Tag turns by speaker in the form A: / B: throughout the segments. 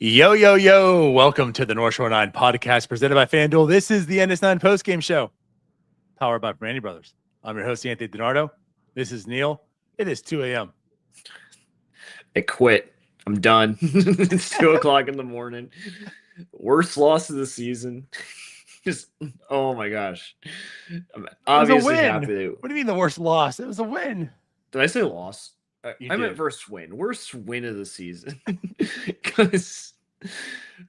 A: Yo, yo, yo. Welcome to the North Shore 9 podcast presented by FanDuel. This is the NS9 postgame show powered by Brandy Brothers. I'm your host, Anthony DiNardo. This is Neil. It is 2 a.m.
B: I quit. I'm done. It's 2 o'clock in the morning. Worst loss of the season. Just, oh my gosh. I'm
A: It was a
B: obviously
A: win.
B: happy to.
A: What do you mean the worst loss? It was a win.
B: Did I say loss?
A: You
B: I meant
A: did.
B: worst win. Worst win of the season. Because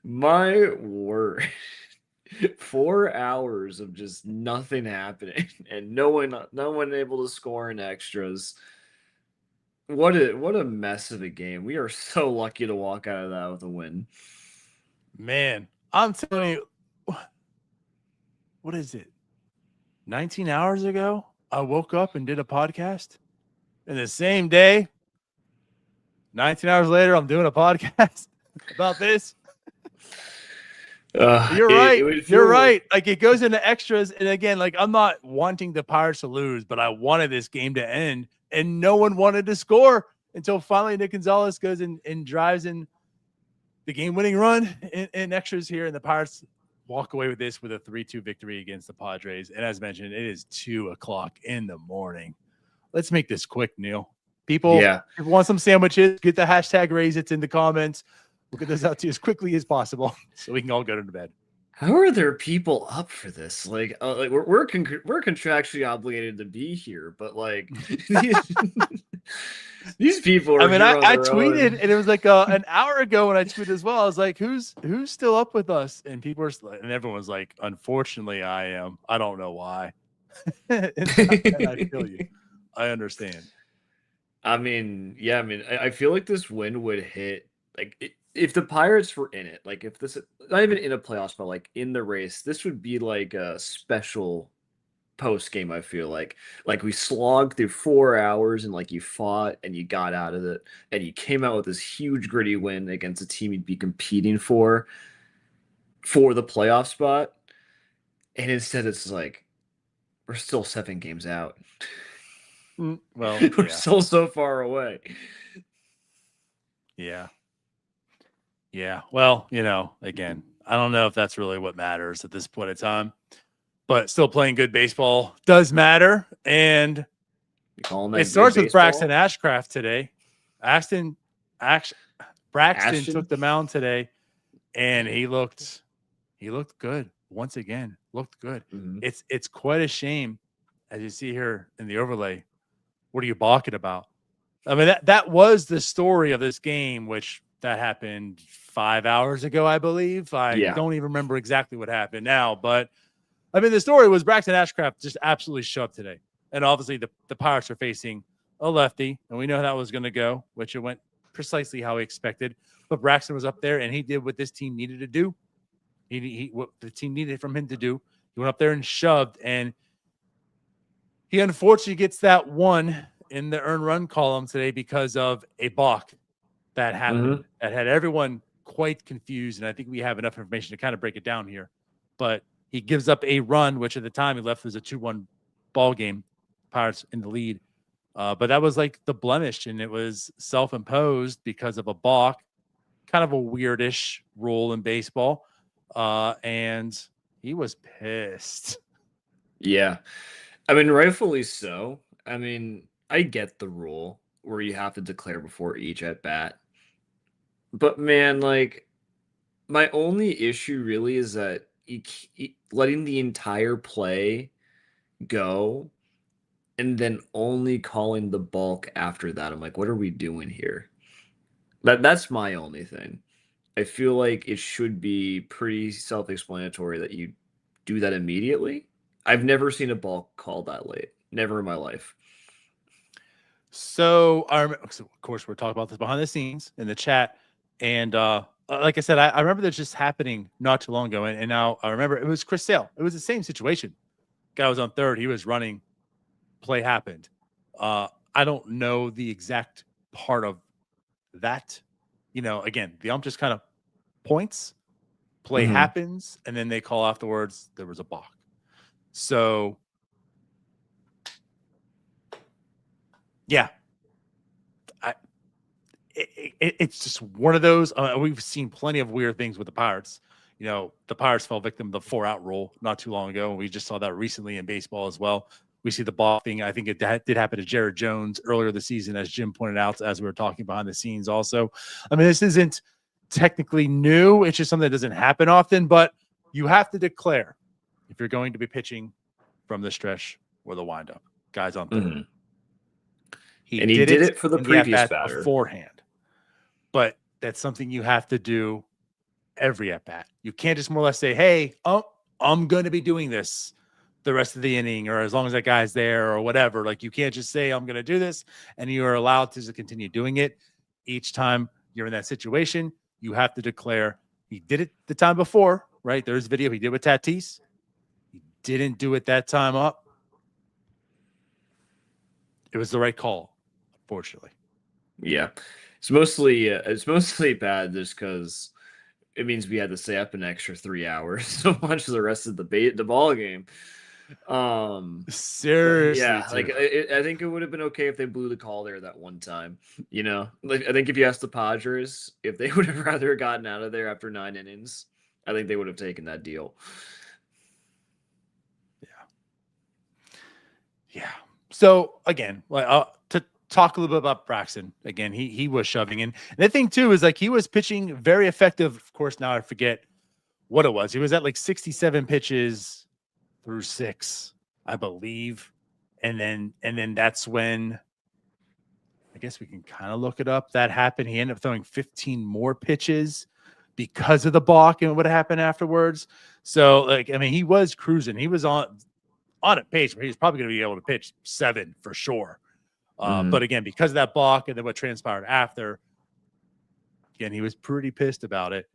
B: my word. 4 hours of just nothing happening and no one able to score in extras. What a mess of a game. We are so lucky to walk out of that with a win.
A: Man, I'm telling you, what is it? 19 hours ago, I woke up and did a podcast. And the same day, 19 hours later, I'm doing a podcast about this. You're right. You're right. Like, it goes into extras. And again, like, I'm not wanting the Pirates to lose, but I wanted this game to end. And no one wanted to score until finally Nick Gonzales goes and drives in the game-winning run in extras here. And the Pirates walk away with this with a 3-2 victory against the Padres. And as mentioned, it is 2 o'clock in the morning. Let's make this quick, Neil. People, if you want some sandwiches, get the hashtag raise it in the comments. We'll get those out to you as quickly as possible so we can all go to bed.
B: How are there people up for this? Like we're contractually obligated to be here, but like these people are.
A: I mean, I tweeted, and it was like an hour ago when I tweeted as well. I was like, "Who's still up with us?" And people are, and everyone's like, "Unfortunately, I am. I don't know why." and I feel you. I understand.
B: I mean, yeah. I mean, I feel like this win would hit like. If the Pirates were in it, like if this, not even in a playoff spot, like in the race, this would be like a special post game. I feel like we slogged through 4 hours and like you fought and you got out of it and you came out with this huge gritty win against a team you'd be competing for the playoff spot. And instead it's like, we're still 7 games out.
A: Well,
B: we're still so far away.
A: Yeah. Yeah. Well, again, I don't know if that's really what matters at this point in time, but still playing good baseball does matter. And it starts with Braxton Ashcraft today. Braxton took the mound today, and he looked good once again. Looked good.
B: Mm-hmm.
A: It's quite a shame, as you see here in the overlay. What are you balking about? I mean, that was the story of this game, which that happened 5 hours ago, I believe. I don't even remember exactly what happened now, but I mean, the story was Braxton Ashcraft just absolutely shoved today. And obviously the Pirates are facing a lefty, and we know how that was going to go, which it went precisely how we expected. But Braxton was up there, and he did what this team needed to do. What the team needed from him to do. He went up there and shoved, and he unfortunately gets that one in the earned run column today because of a balk that happened that had everyone quite confused. And I think we have enough information to kind of break it down here. But he gives up a run, which at the time he left was a 2-1 ball game. Pirates in the lead. But that was like the blemish, and it was self-imposed because of a balk, kind of a weirdish rule in baseball. And he was pissed.
B: Yeah. I mean, rightfully so. I mean, I get the rule where you have to declare before each at bat. But man, like, my only issue really is that letting the entire play go and then only calling the balk after that. I'm like, what are we doing here? That's my only thing. I feel like it should be pretty self-explanatory that you do that immediately. I've never seen a balk called that late. Never in my life.
A: So, of course, we're talking about this behind the scenes in the chat. And like I said, I remember this just happening not too long ago. And now I remember it was Chris Sale. It was the same situation. Guy was on third. He was running. Play happened. I don't know the exact part of that. Again, the ump just kind of points. Play happens. And then they call afterwards, there was a balk. So, yeah. it's just one of those. We've seen plenty of weird things with the Pirates. You know, the Pirates fell victim of the 4-out rule not too long ago, and we just saw that recently in baseball as well. We see the ball thing. I think it did happen to Jared Jones earlier this season, as Jim pointed out, as we were talking behind the scenes also. I mean, this isn't technically new. It's just something that doesn't happen often, but you have to declare if you're going to be pitching from the stretch or the windup. Guys on third.
B: Mm-hmm.
A: He
B: did it for the previous batter
A: beforehand, but that's something you have to do every at bat. You can't just more or less say, hey, I'm going to be doing this the rest of the inning, or as long as that guy's there or whatever. Like, you can't just say, I'm going to do this, and you are allowed to continue doing it. Each time you're in that situation, you have to declare. He did it the time before, right? There's video he did with Tatis. He didn't do it that time up. It was the right call, unfortunately.
B: Yeah. It's mostly bad just because it means we had to stay up an extra 3 hours to watch the rest of the ball game.
A: Seriously,
B: yeah, like I think it would have been okay if they blew the call there that one time. You know, like I think if you asked the Padres if they would have rather gotten out of there after 9 innings, I think they would have taken that deal.
A: Yeah. So again, to talk a little bit about Braxton again, he was shoving in. And the thing too is, like, he was pitching very effective. Of course, now I forget what it was. He was at like 67 pitches through 6, I believe. And then that's when, I guess we can kind of look it up, that happened. He ended up throwing 15 more pitches because of the balk and what happened afterwards. So, like, I mean, he was cruising. He was on a pace where he's probably going to be able to pitch 7 for sure. But again, because of that balk and then what transpired after, again, he was pretty pissed about it.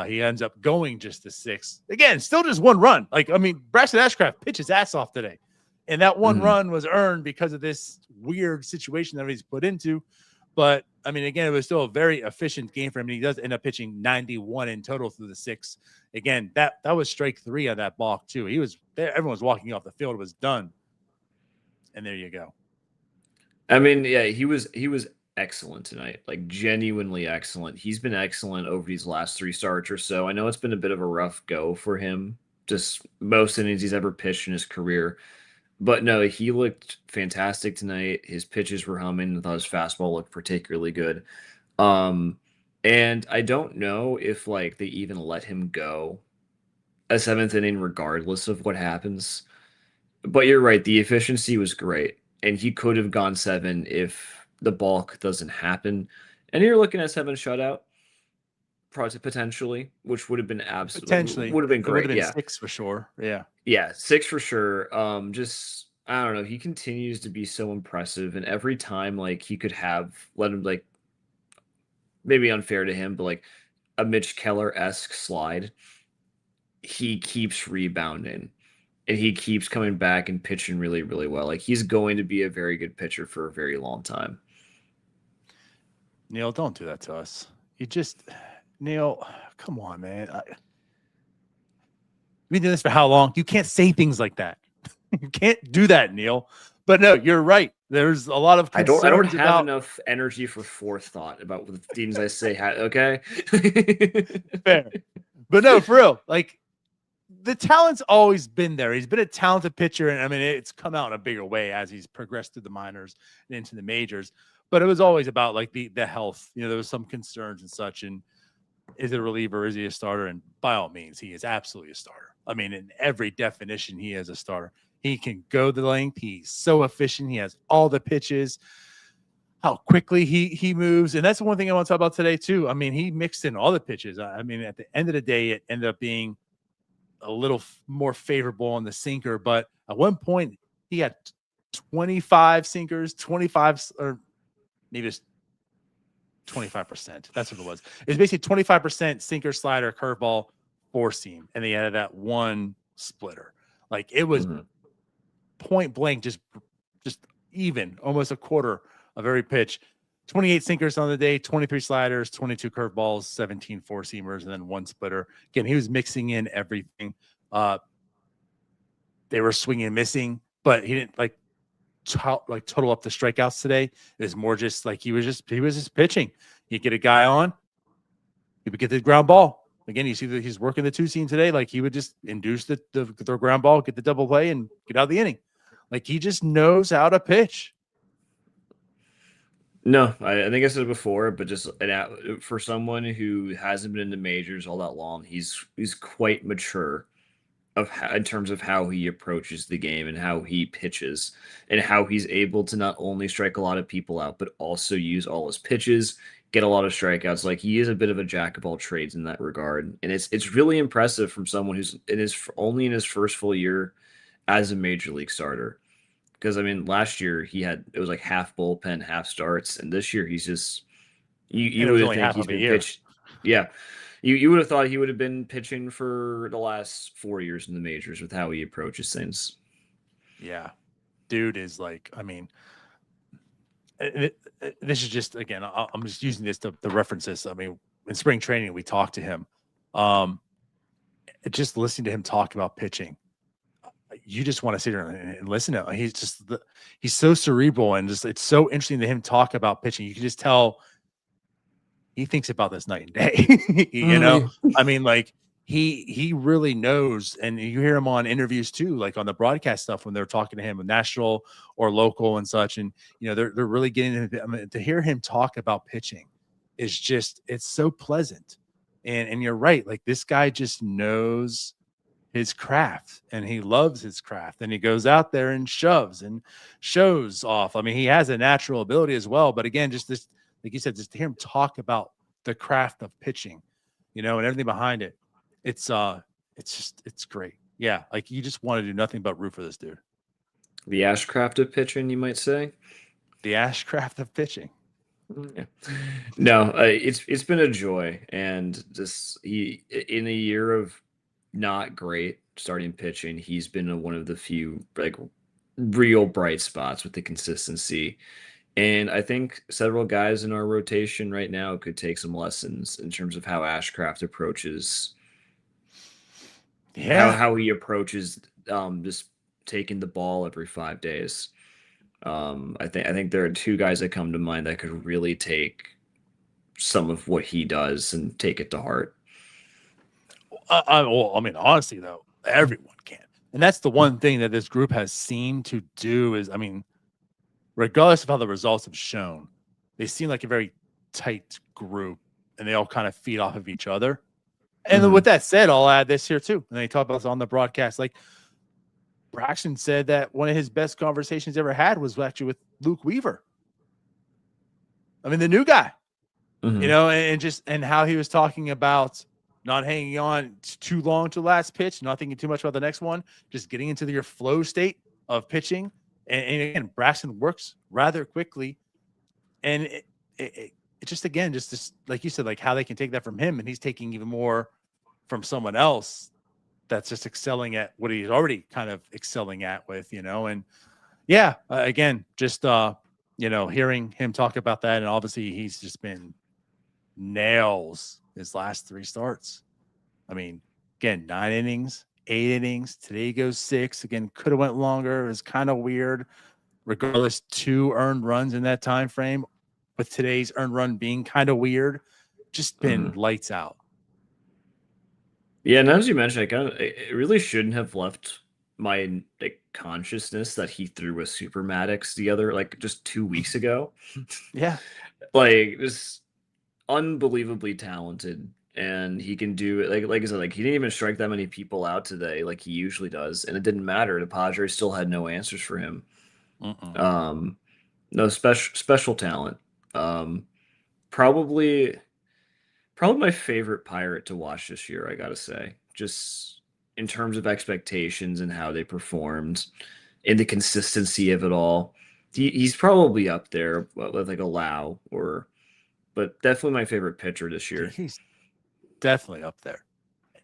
A: He ends up going just to 6. Again, still just 1 run. Like, I mean, Braxton Ashcraft pitched his ass off today. And that 1 run was earned because of this weird situation that he's put into. But, I mean, again, it was still a very efficient game for him. And he does end up pitching 91 in total through the 6. Again, that was strike 3 on that balk, too. He was there. Everyone was walking off the field. It was done. And there you go.
B: I mean, yeah, he was excellent tonight, like genuinely excellent. He's been excellent over these last 3 starts or so. I know it's been a bit of a rough go for him, just most innings he's ever pitched in his career. But no, he looked fantastic tonight. His pitches were humming. I thought his fastball looked particularly good. And I don't know if like they even let him go a 7th inning regardless of what happens. But you're right, the efficiency was great. And he could have gone 7 if the balk doesn't happen. And you're looking at 7 shutout potentially, which would have been absolutely
A: potentially
B: would have been great.
A: It would have been 6 for sure. Yeah.
B: Yeah, 6 for sure. Just I don't know. He continues to be so impressive, and every time like he could have let him, like, maybe unfair to him, but like a Mitch Keller-esque slide, he keeps rebounding. And he keeps coming back and pitching really, really well. Like, he's going to be a very good pitcher for a very long time.
A: Neil, don't do that to us. Neil, come on, man. You've been doing this for how long? You can't say things like that. You can't do that, Neil. But no, you're right. There's a lot of concerns.
B: I don't have enough energy for forethought about the things I say. Okay?
A: Fair. But no, for real. Like, the talent's always been there. He's been a talented pitcher, and I mean, it's come out in a bigger way as he's progressed through the minors and into the majors. But it was always about like the health. You know, there was some concerns and such. And is it a reliever? Is he a starter? And by all means, he is absolutely a starter. I mean, in every definition, he is a starter. He can go the length. He's so efficient. He has all the pitches. How quickly he moves. And that's one thing I want to talk about today too. I mean, he mixed in all the pitches. I mean, at the end of the day, it ended up being a little more favorable on the sinker, but at one point he had 25 sinkers, 25, or maybe it's 25%. That's what it was. It's basically 25% sinker, slider, curveball, 4-seam, and they added that 1 splitter. Like, it was point blank, just even, almost a quarter of every pitch. 28 sinkers on the day, 23 sliders, 22 curveballs, 17 4-seamers, and then 1 splitter. Again, he was mixing in everything. They were swinging and missing, but he didn't total up the strikeouts today. It was more just like he was just pitching. He'd get a guy on, he would get the ground ball. Again, you see that he's working the 2-seam today. Like he would just induce the ground ball, get the double play, and get out of the inning. Like he just knows how to pitch.
B: No, I think I said it before, but just for someone who hasn't been in the majors all that long, he's quite mature in terms of how he approaches the game and how he pitches and how he's able to not only strike a lot of people out, but also use all his pitches, get a lot of strikeouts. Like he is a bit of a jack of all trades in that regard, and it's really impressive from someone who's only in his first full year as a major league starter. Because I mean, last year it was like half bullpen, half starts, and this year he's just
A: And it
B: you
A: was
B: would
A: only
B: think
A: half
B: he's
A: of a
B: been
A: year.
B: pitched. Yeah, you would have thought he would have been pitching for the last 4 years in the majors with how he approaches things.
A: Yeah, dude is like, I mean, this is just, again, I'm just using this to reference this. I mean, in spring training, we talked to him. Just listening to him talk about pitching, you just want to sit there and listen to him. He's so cerebral, and just it's so interesting to him talk about pitching. You can just tell he thinks about this night and day. You know, I mean, like he really knows, and you hear him on interviews too, like on the broadcast stuff when they're talking to him, national or local and such. And you know, they're really getting into, I mean, to hear him talk about pitching is just, it's so pleasant. And you're right, like this guy just knows his craft, and he loves his craft, and he goes out there and shoves and shows off. I mean, he has a natural ability as well, but again, just this, like you said, just to hear him talk about the craft of pitching, you know, and everything behind it, it's great. Yeah, like you just want to do nothing but root for this dude.
B: The Ashcraft of pitching, you might say.
A: The Ashcraft of pitching.
B: Yeah. No, it's been a joy, and just he in a year of not great starting pitching, he's been one of the few like real bright spots with the consistency. And I think several guys in our rotation right now could take some lessons in terms of how Ashcraft approaches how he approaches just taking the ball every 5 days. I think there are two guys that come to mind that could really take some of what he does and take it to heart.
A: Well, I mean, honestly, though, everyone can. And that's the one thing that this group has seemed to do is, I mean, regardless of how the results have shown, they seem like a very tight group, and they all kind of feed off of each other. And with that said, I'll add this here too. And they talk about this on the broadcast. Like Braxton said that one of his best conversations ever had was actually with Luke Weaver. I mean, the new guy, you know, and how he was talking about not hanging on too long to the last pitch, not thinking too much about the next one, just getting into your flow state of pitching. And again, Braxton works rather quickly. And it just, again, just this, like you said, like how they can take that from him, and he's taking even more from someone else that's just excelling at what he's already kind of excelling at with, you know. And yeah, again, just, you know, hearing him talk about that, and obviously he's just been nails his last 3 starts. I mean, again, 9 innings, 8 innings. Today he goes 6. Again, could have went longer. It was kind of weird. Regardless, 2 earned runs in that time frame, with today's earned run being kind of weird. Just been lights out.
B: Yeah, and as you mentioned, it really shouldn't have left my consciousness that he threw a Super Maddox just 2 weeks ago.
A: Yeah,
B: like just unbelievably talented, and he can do it. Like I said, like he didn't even strike that many people out today, like he usually does, and it didn't matter. The Padres still had no answers for him. No special talent. Probably my favorite Pirate to watch this year, I gotta say. Just in terms of expectations and how they performed and the consistency of it all. He's probably up there with like a Lau, but definitely my favorite pitcher this year.
A: He's definitely up there.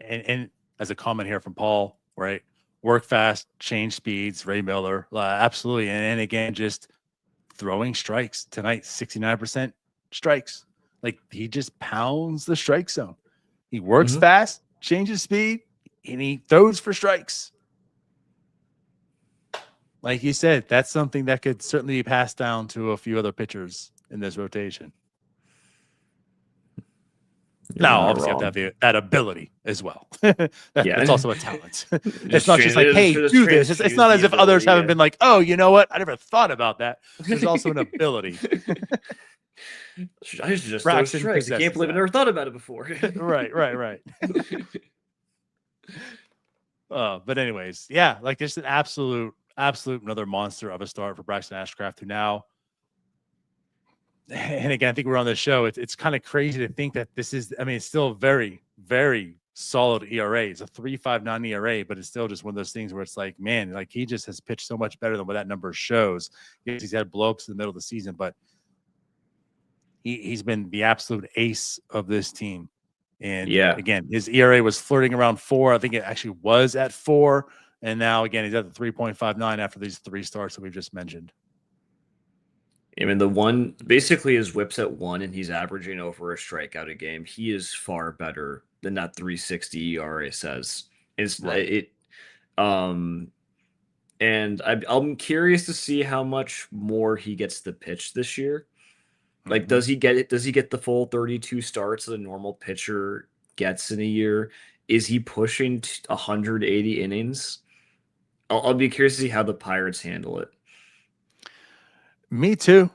A: And as a comment here from Paul, right? Work fast, change speeds, Ray Miller, absolutely. And again, just throwing strikes tonight, 69% strikes. Like he just pounds the strike zone. He works fast, changes speed, and he throws for strikes. Like you said, that's something that could certainly be passed down to a few other pitchers in this rotation.
B: You're
A: Now,
B: not
A: obviously, you have
B: wrong.
A: to have that ability as well.
B: Yeah.
A: That's also a talent. It's
B: Just
A: not just like, hey,
B: just
A: do this. It's
B: transfuse
A: not
B: the
A: as if others
B: ability.
A: haven't
B: Yeah.
A: been like, oh, you know what? I never thought about that. There's also an ability.
B: I should just throw
A: Braxton
B: strikes. I can't
A: possesses
B: believe I
A: that.
B: never thought about it before.
A: Right. But anyways, yeah, like just an absolute another monster of a start for Braxton Ashcraft, who now, and again, I think we're on this show. It's kind of crazy to think that this is, I mean, it's still a very, very solid ERA. It's a 3.59 ERA, but it's still just one of those things where it's like, man, like he just has pitched so much better than what that number shows. Yes, he's had blowups in the middle of the season, but he's been the absolute ace of this team. And
B: Yeah.
A: again, his ERA was flirting around 4. I think it actually was at 4. And now again, he's at the 3.59 after these 3 starts that we've just mentioned.
B: I mean, the one basically his whip's at 1, and he's averaging over a strikeout a game. He is far better than that 3.60 ERA says. It's
A: Right.
B: it, and I'm curious to see how much more he gets to pitch this year. Like,
A: Mm-hmm.
B: does he get it? Does he get the full 32 starts that a normal pitcher gets in a year? Is he pushing 180 innings? I'll be curious to see how the Pirates handle it.
A: Me too.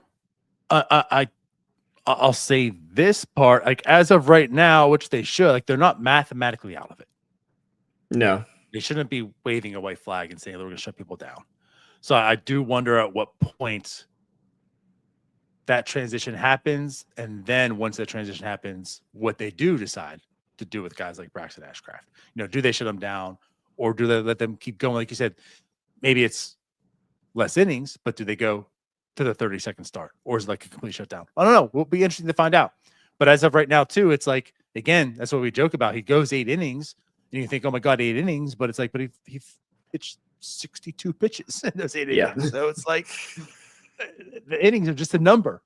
A: I'll say this part, like as of right now, which they should, like they're not mathematically out of it.
B: No.
A: They shouldn't be waving a white flag and saying they're going to shut people down. So I do wonder at what point that transition happens, and then once that transition happens, what they do decide to do with guys like Braxton Ashcraft. You know, do they shut them down, or do they let them keep going? Like you said, maybe it's less innings, but do they go to the 30-second start, or is it like a complete shutdown? I don't know. Will be interesting to find out. But as of right now, too, it's like, again, that's what we joke about. He goes 8 innings, and you think, oh my God, 8 innings, but it's like, but he pitched 62 pitches in those 8
B: Yeah.
A: innings. So it's like the innings are just a number,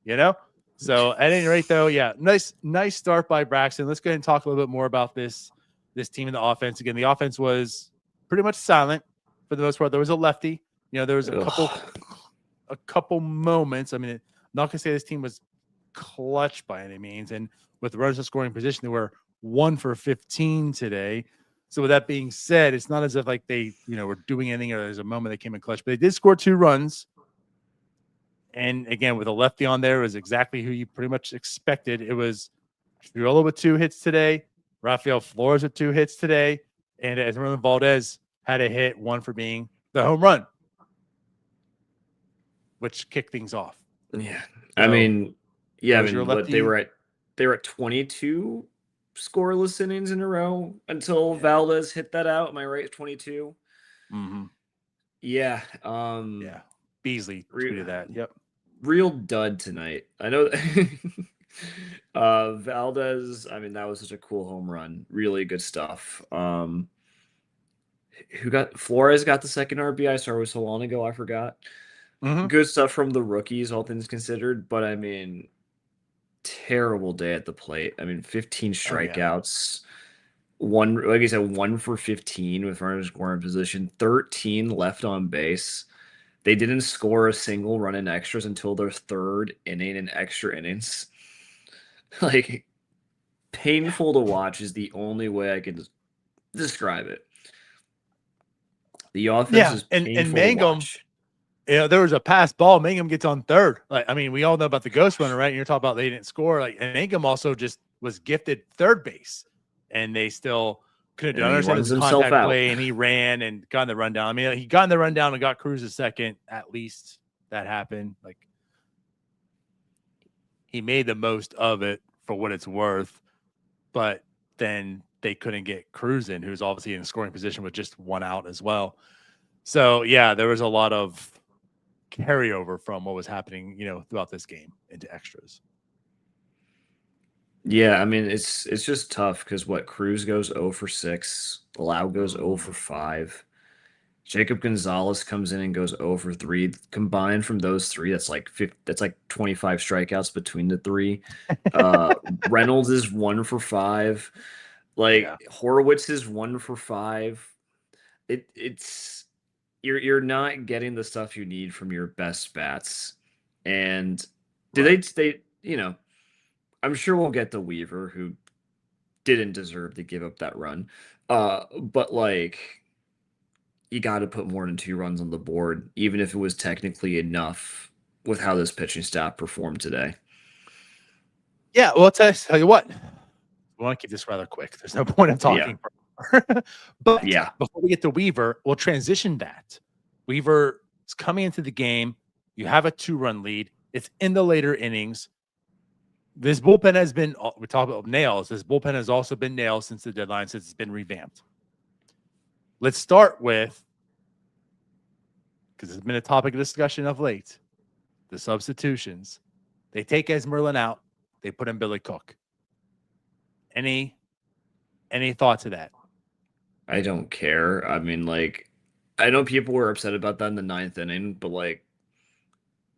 A: you know? So at any rate, though, yeah, nice start by Braxton. Let's go ahead and talk a little bit more about this team and the offense. Again, the offense was pretty much silent for the most part. There was a lefty. You know, there was a couple moments. I mean, I'm not gonna say this team was clutch by any means, and with runners in scoring position, they were 1 for 15 today. So with that being said, it's not as if like they, you know, were doing anything or there's a moment they came in clutch, but they did score 2 runs. And again, with a lefty on there, it was exactly who you pretty much expected. It was Fiorello with 2 hits today, Rafael Flores with 2 hits today, and Esmeralda Valdez had a hit, 1 for being the home run, which kicked things off.
B: Yeah.
A: So,
B: I mean, but they
A: lefty?
B: were at 22 scoreless innings in a row until
A: Yeah.
B: Valdez hit that out. Am I right? 22.
A: Mm-hmm.
B: Yeah.
A: Yeah. Beasley tweeted that. Yep.
B: Real dud tonight. I know Valdez, I mean, that was such a cool home run. Really good stuff. Flores got the second RBI. Sorry, it was so long ago, I forgot.
A: Mm-hmm.
B: Good stuff from the rookies, all things considered, but I mean, terrible day at the plate. I mean, 15 strikeouts. One, like I said, 1 for 15 with runners scoring position, 13 left on base. They didn't score a single run in extras until their 3rd inning in extra innings. Like, painful to watch is the only way I can describe it. The offense is
A: and
B: painful to
A: Mangum,
B: watch.
A: you know, there was a pass ball. Mangum gets on 3rd. Like, I mean, we all know about the ghost runner, right? And you're talking about they didn't score. Like, and Mangum also just was gifted 3rd base, and they still couldn't do it. I
B: And he
A: understand it
B: runs
A: was a
B: himself
A: contact
B: out.
A: play, and he ran and got in the rundown. I mean, he got in the rundown and got Cruz a second. At least that happened. Like, he made the most of it for what it's worth, but then they couldn't get Cruz in, who's obviously in a scoring position with just 1 out as well. So yeah, there was a lot of carryover from what was happening, you know, throughout this game into extras.
B: Yeah, I mean, it's just tough because Cruz goes 0 for 6, Lau goes 0 for 5. Jacob Gonzales comes in and goes 0 for 3. Combined from those 3, that's like 25 strikeouts between the 3. Reynolds is 1 for 5. Like, Horowitz is 1 for 5. It's you're not getting the stuff you need from your best bats. And they you know, I'm sure we'll get the Weaver, who didn't deserve to give up that run. But like, you got to put more than 2 runs on the board, even if it was technically enough with how this pitching staff performed today.
A: Yeah, well, tell you what, we want to keep this rather quick. There's no point in talking. But before we get to Weaver, we'll transition that. Weaver is coming into the game. You have a 2-run lead. It's in the later innings. This bullpen has been, we talk about nails. This bullpen has also been nails since the deadline, since it's been revamped. Let's start with, because it's been a topic of discussion of late, the substitutions. They take Esmerlin out. They put in Billy Cook. Any thoughts of that?
B: I don't care. I mean, like, I know people were upset about that in the 9th inning, but like,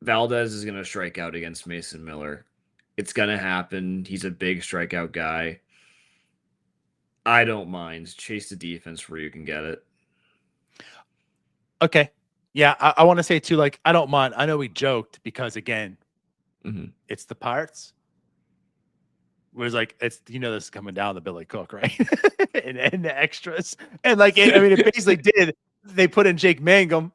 B: Valdez is going to strike out against Mason Miller. It's going to happen. He's a big strikeout guy. I don't mind. Chase the defense where you can get it.
A: Okay. Yeah, I want to say too, like, I don't mind. I know we joked because, again, it's the Pirates. Was like, it's, this is coming down to Billy Cook, right? and the extras. And like, it basically did. They put in Jake Mangum.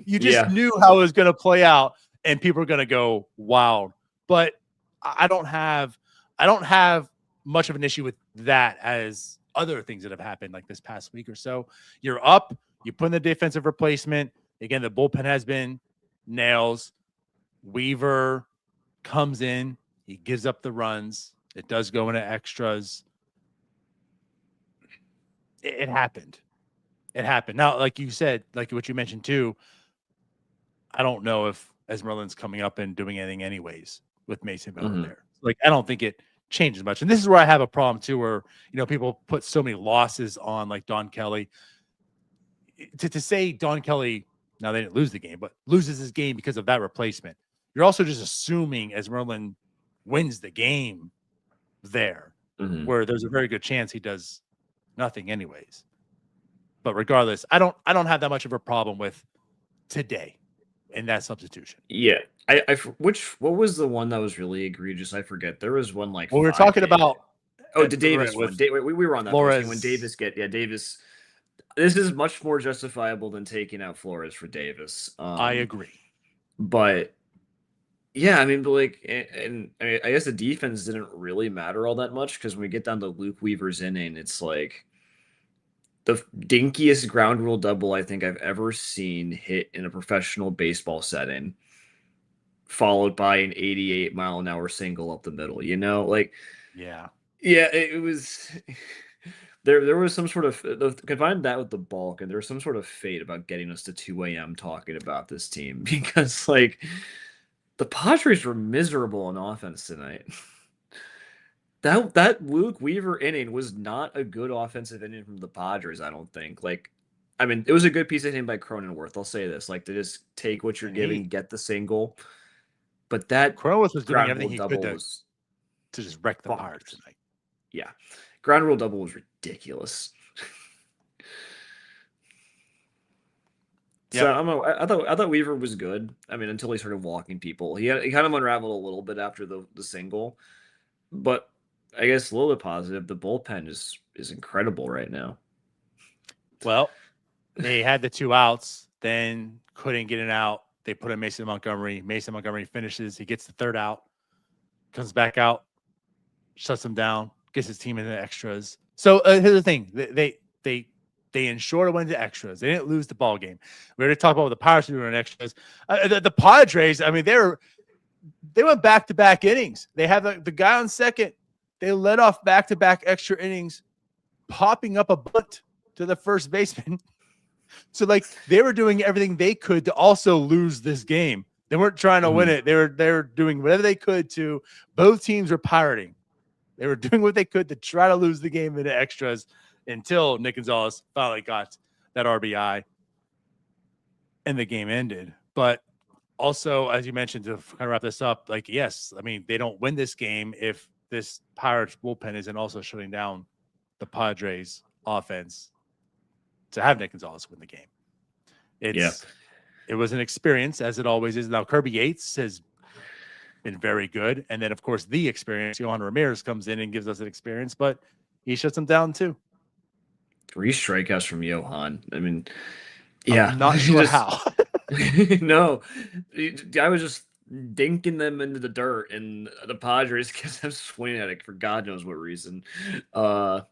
A: You just knew how it was going to play out, and people are going to go wild. But I don't have much of an issue with that as other things that have happened like this past week or so. You're up, you put in the defensive replacement. Again, the bullpen has been nails. Weaver comes in, he gives up the runs. It does go into extras. It happened. It happened. Now, like you said, like what you mentioned too, I don't know if Esmerlin's coming up and doing anything anyways with Mason Miller there. Like, I don't think it changes much. And this is where I have a problem too, where, people put so many losses on like Don Kelly. To say Don Kelly, now they didn't lose the game, but loses his game because of that replacement. You're also just assuming Esmerlin wins the game there, where there's a very good chance he does nothing anyways. But regardless, I don't have that much of a problem with today in that substitution.
B: Yeah. What was the one that was really egregious? I forget. There was one like,
A: well, we were talking about
B: the Davis one. We were on that Flores. When Davis Davis. This is much more justifiable than taking out Flores for Davis.
A: I agree.
B: But yeah, I mean, but like, and I guess the defense didn't really matter all that much, because when we get down to Luke Weaver's inning, it's like the dinkiest ground rule double I think I've ever seen hit in a professional baseball setting, followed by an 88-mile-an-hour single up the middle. Like, it was. There was some sort of combine that with the balk, and there was some sort of fate about getting us to 2 a.m. talking about this team, because like the Padres were miserable on offense tonight. That Luke Weaver inning was not a good offensive inning from the Padres, I don't think. Like, I mean, it was a good piece of hitting by Cronenworth. I'll say this, like, to just take what you're giving, get the single. But that
A: Cronenworth was doing everything he could to just wreck the Pirates tonight.
B: Yeah. Ground rule double was ridiculous. So I thought Weaver was good. I mean, until he started walking people. He kind of unraveled a little bit after the single. But I guess a little bit positive. The bullpen is incredible right now.
A: Well, they had the 2 outs, then couldn't get it out. They put in Mason Montgomery. Mason Montgomery finishes. He gets the 3rd out, comes back out, shuts him down, gets his team into extras. So here's the thing: they ensured it went to extras. They didn't lose the ball game. We already talked about what the Pirates were doing in extras. The Padres, I mean, they went back-to-back innings. They have the guy on second. They led off back-to-back extra innings, popping up a bunt to the first baseman. So like, they were doing everything they could to also lose this game. They weren't trying to win it. They were doing whatever they could to. Both teams were pirating. They were doing what they could to try to lose the game into extras until Nick Gonzales finally got that RBI and the game ended. But also, as you mentioned, to kind of wrap this up, like, yes, I mean, they don't win this game if this Pirates bullpen isn't also shutting down the Padres offense to have Nick Gonzales win the game. It was an experience, as it always is. Now, Kirby Yates has been very good. And then, of course, the experience. Yohan Ramirez comes in and gives us an experience, but he shuts them down too.
B: 3 strikeouts from Yohan. I mean, yeah.
A: I'm not sure how.
B: No. I was just dinking them into the dirt, and the Padres kept them swinging at it for God knows what reason. Now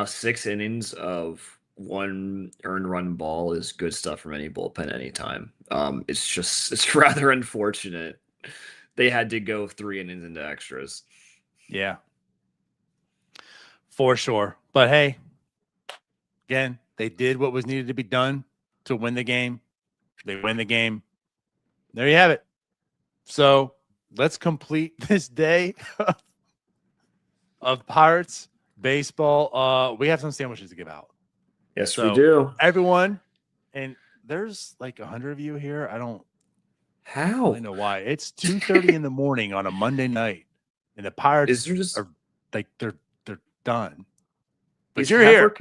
B: 6 innings of 1 earned run ball is good stuff from any bullpen anytime. It's rather unfortunate they had to go 3 innings into extras.
A: Yeah, for sure. But hey, again, they did what was needed to be done to win the game. They win the game. There you have it. So let's complete this day of Pirates baseball. We have some sandwiches to give out.
B: Yes,
A: so
B: we do.
A: Everyone, and there's like 100 of you here. I don't really know why. It's 2:30 in the morning on a Monday night, and the Pirates are like they're done. But you're here.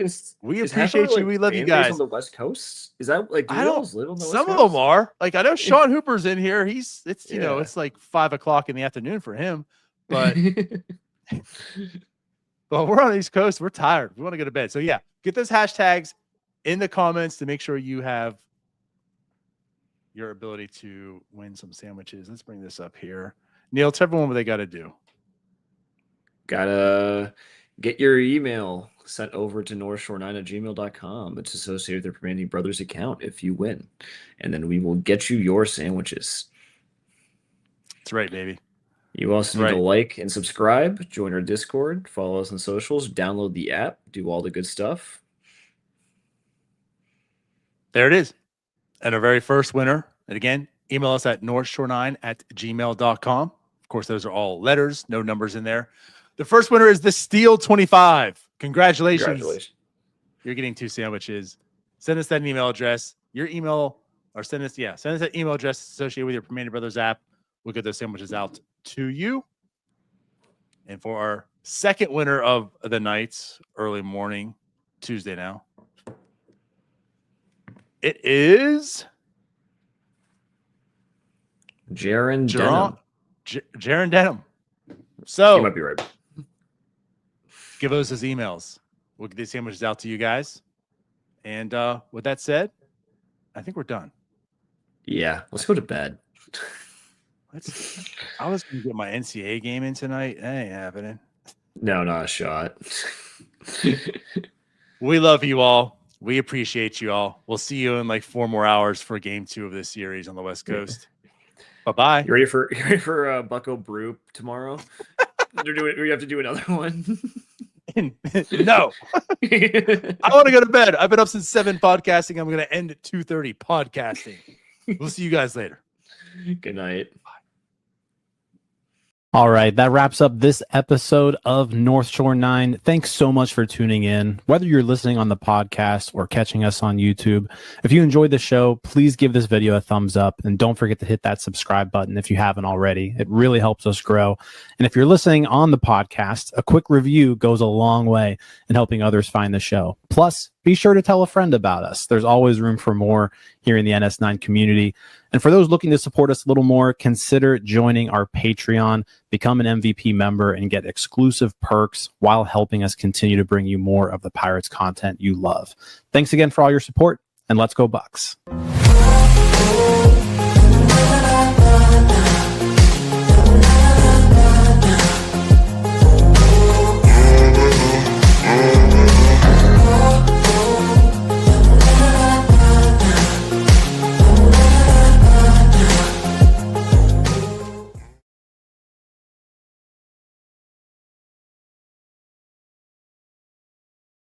A: We appreciate you. We love you guys.
B: On the West Coast, is that like? Do
A: I don't
B: live on the
A: some
B: West
A: of
B: Coast?
A: them are. Like I know Sean Hooper's in here. It's you know it's like 5:00 in the afternoon for him, but but we're on the East Coast. We're tired. We want to go to bed. So yeah, get those hashtags in the comments to make sure you have your ability to win some sandwiches. Let's bring this up here. Neil, tell everyone what they got to do.
B: Gotta get your email sent over to northshore9@gmail.com. It's associated with your Permanente Brothers account if you win. And then we will get you your sandwiches.
A: That's right, baby.
B: You also need to like and subscribe, join our Discord, follow us on socials, download the app, do all the good stuff.
A: There it is. And our very first winner. And again, email us at northshore9@gmail.com. Of course, those are all letters, no numbers in there. The first winner is the Steel 25. Congratulations. You're getting 2 sandwiches. Send us that email address. Your email, or send us that email address associated with your Permanente Brothers app. We'll get those sandwiches out to you. And for our second winner of the night, early morning, Tuesday now, it is
B: Jaron Denham.
A: Jaron Denham. So
B: you might be right.
A: Give us his emails. We'll get these sandwiches out to you guys. And with that said, I think we're done.
B: Yeah, let's go to bed.
A: I was going to get my NCAA game in tonight. That ain't happening.
B: No, not a shot.
A: We love you all. We appreciate you all. We'll see you in like 4 more hours for game 2 of this series on the West Coast. Bye-bye.
B: You ready for Bucko Brew tomorrow? We have to do another one.
A: No. I want to go to bed. I've been up since 7 podcasting. I'm going to end at 2:30 podcasting. We'll see you guys later.
B: Good night.
C: All right, that wraps up this episode of North Shore 9. Thanks so much for tuning in. Whether you're listening on the podcast or catching us on YouTube, if you enjoyed the show, please give this video a thumbs up and don't forget to hit that subscribe button if you haven't already. It really helps us grow. And if you're listening on the podcast, a quick review goes a long way in helping others find the show. Plus, be sure to tell a friend about us. There's always room for more here in the NS9 community. And for those looking to support us a little more, consider joining our Patreon, become an MVP member, and get exclusive perks while helping us continue to bring you more of the Pirates content you love. Thanks again for all your support, and let's go Bucks.